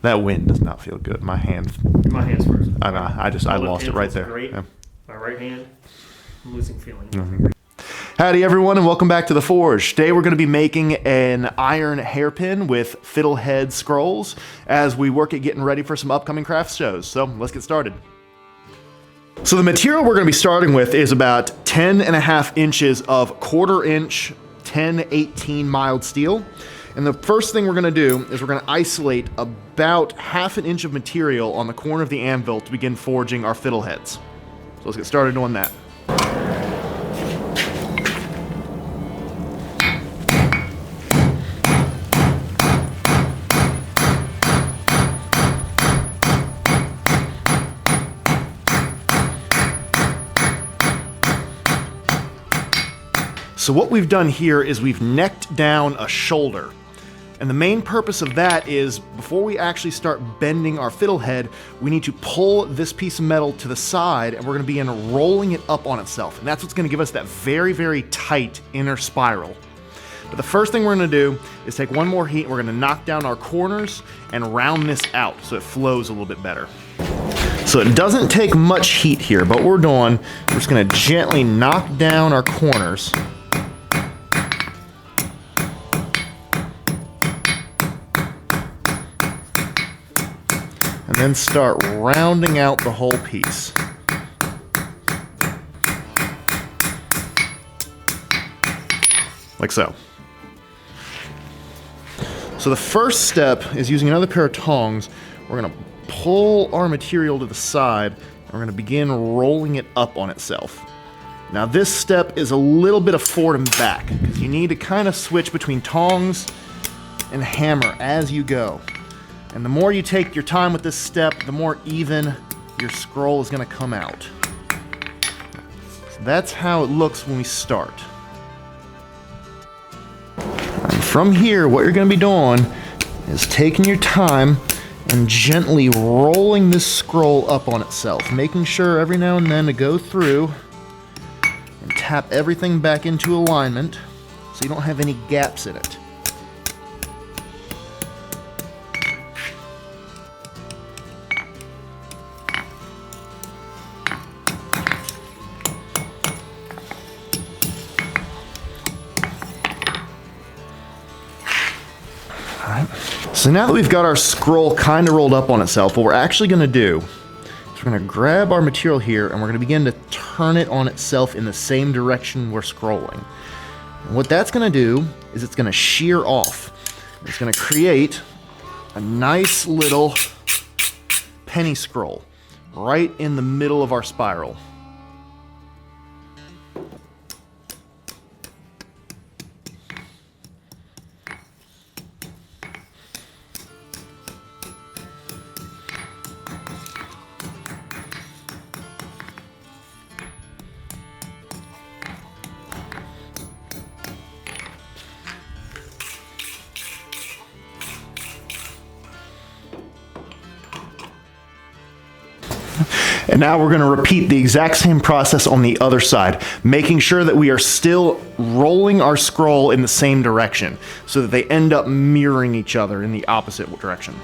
That wind does not feel good. My hand's first. I lost it right there. Great. Yeah. My right hand, I'm losing feeling. Mm-hmm. Howdy everyone and welcome back to the Forge. Today we're going to be making an iron hairpin with fiddle head scrolls as we work at getting ready for some upcoming craft shows. So let's get started. So the material we're going to be starting with is about 10.5 inches of 1/4 inch 1018 mild steel. And the first thing we're going to do is we're going to isolate about 1/2 inch of material on the corner of the anvil to begin forging our fiddle heads. So let's get started on that. So what we've done here is we've necked down a shoulder. And the main purpose of that is before we actually start bending our fiddle head, we need to pull this piece of metal to the side and we're going to begin rolling it up on itself. And that's what's going to give us that very, very tight inner spiral. But the first thing we're going to do is take one more heat and we're going to knock down our corners and round this out so it flows a little bit better. So it doesn't take much heat here, but what we're doing, we're just going to gently knock down our corners. And then start rounding out the whole piece. Like so. So the first step is using another pair of tongs. We're going to pull our material to the side and we're going to begin rolling it up on itself. Now this step is a little bit of forward and back because you need to kind of switch between tongs and hammer as you go. And the more you take your time with this step, the more even your scroll is going to come out. So that's how it looks when we start. And from here, what you're going to be doing is taking your time and gently rolling this scroll up on itself, making sure every now and then to go through and tap everything back into alignment so you don't have any gaps in it. So now that we've got our scroll kind of rolled up on itself, what we're actually going to do is we're going to grab our material here and we're going to begin to turn it on itself in the same direction we're scrolling. And what that's going to do is it's going to shear off. It's going to create a nice little penny scroll right in the middle of our spiral. And now we're going to repeat the exact same process on the other side, making sure that we are still rolling our scroll in the same direction so that they end up mirroring each other in the opposite direction.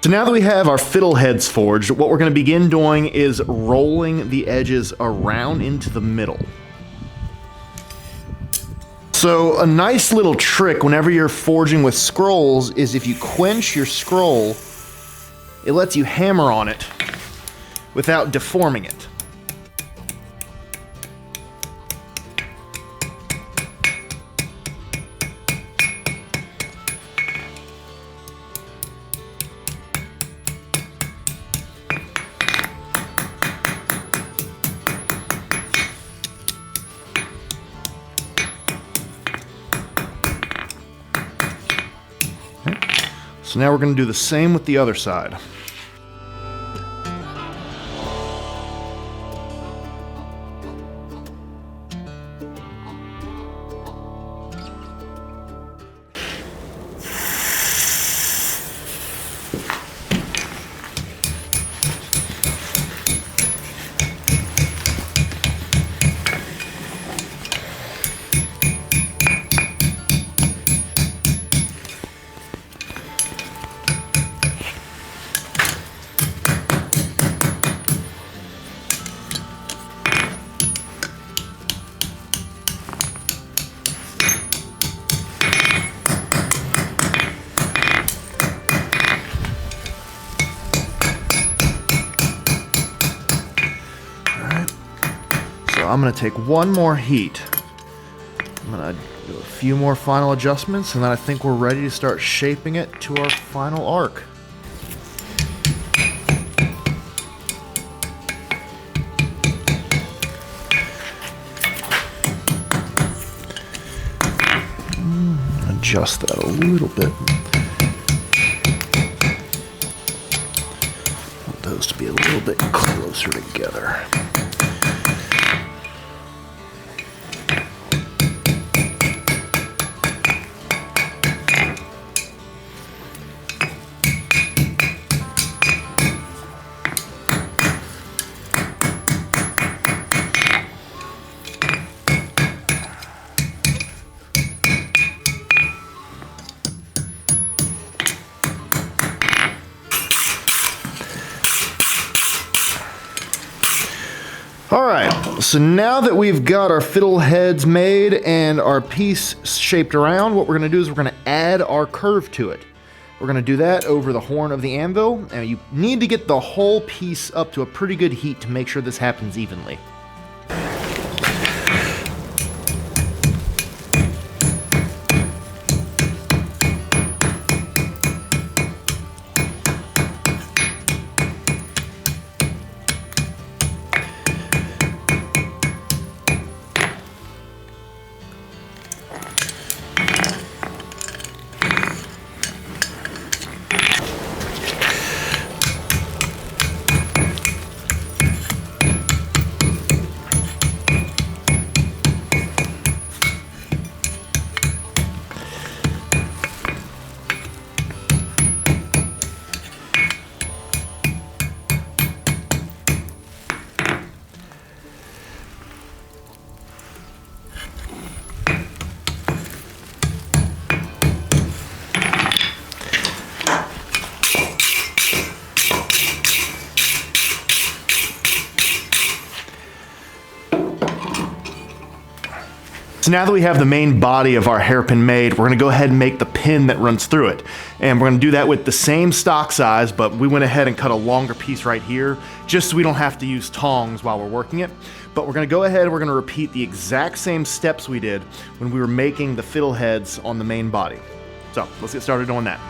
So now that we have our fiddle heads forged, what we're going to begin doing is rolling the edges around into the middle. So a nice little trick whenever you're forging with scrolls is if you quench your scroll, it lets you hammer on it without deforming it. So now we're going to do the same with the other side. I'm going to take one more heat. I'm going to do a few more final adjustments, and then I think we're ready to start shaping it to our final arc. Adjust that a little bit. Want those to be a little bit closer together. Alright, so now that we've got our fiddle heads made and our piece shaped around, what we're going to do is we're going to add our curve to it. We're going to do that over the horn of the anvil, and you need to get the whole piece up to a pretty good heat to make sure this happens evenly. So now that we have the main body of our hairpin made, we're going to go ahead and make the pin that runs through it. And we're going to do that with the same stock size, but we went ahead and cut a longer piece right here, just so we don't have to use tongs while we're working it. But we're going to go ahead and we're going to repeat the exact same steps we did when we were making the fiddle heads on the main body. So let's get started on that.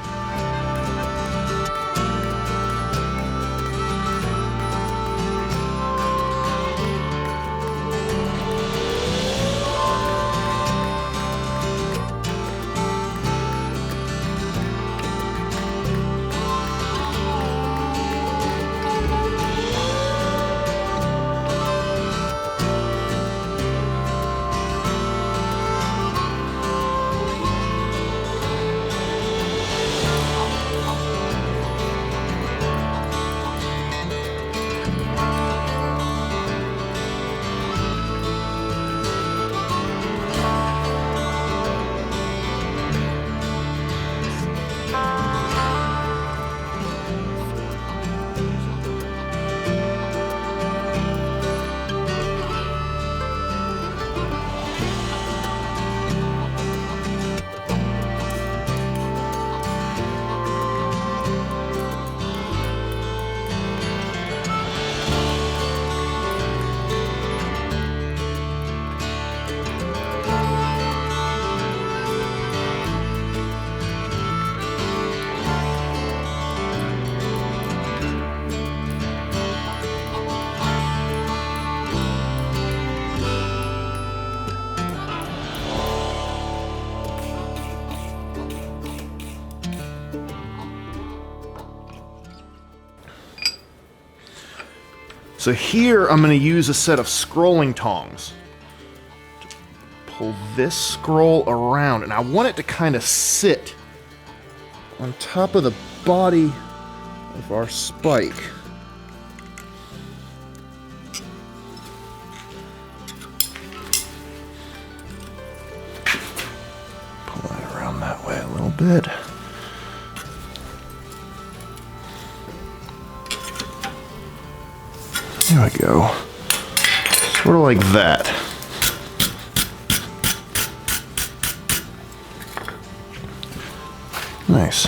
So here I'm going to use a set of scrolling tongs. Just pull this scroll around, and I want it to kind of sit on top of the body of our spike. Pull that around that way a little bit. There we go. Sort of like that. Nice.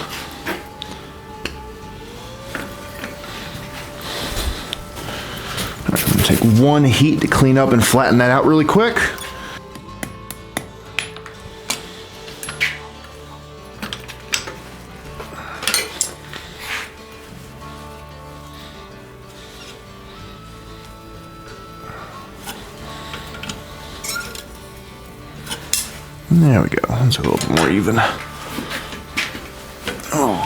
I'm going to take one heat to clean up and flatten that out really quick. There we go. That's a little bit more even. Oh.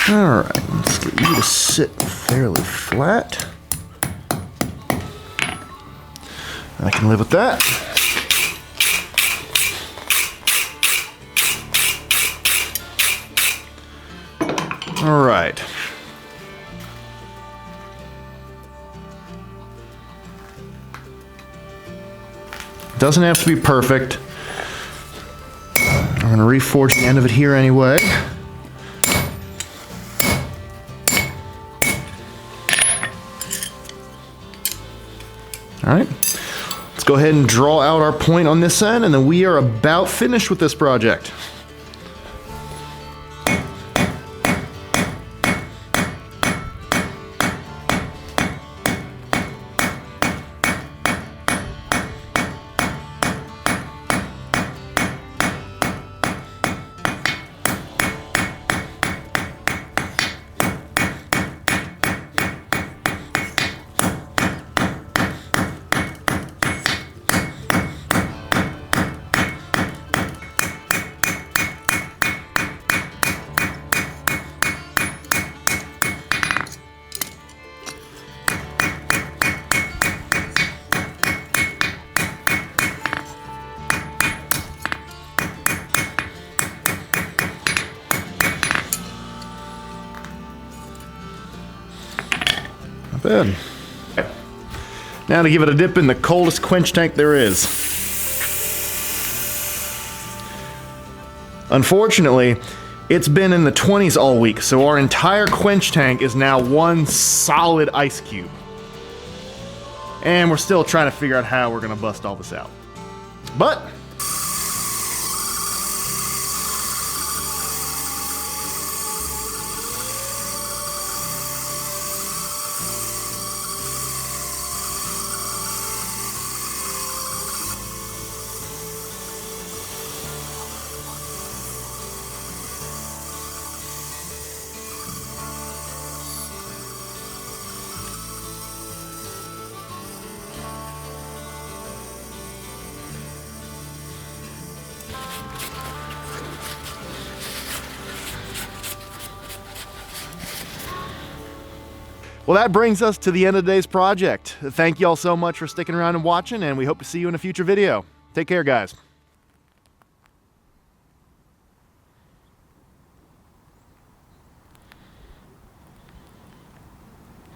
Alright, let's get you to sit fairly flat. I can live with that. Alright. Doesn't have to be perfect. I'm going to reforge the end of it here anyway. All right, let's go ahead and draw out our point on this end, and then we are about finished with this project. Bad. Now to give it a dip in the coldest quench tank there is. Unfortunately, it's been in the 20s all week, so our entire quench tank is now one solid ice cube. And we're still trying to figure out how we're gonna bust all this out. But well, that brings us to the end of today's project. Thank you all so much for sticking around and watching, and we hope to see you in a future video. Take care, guys.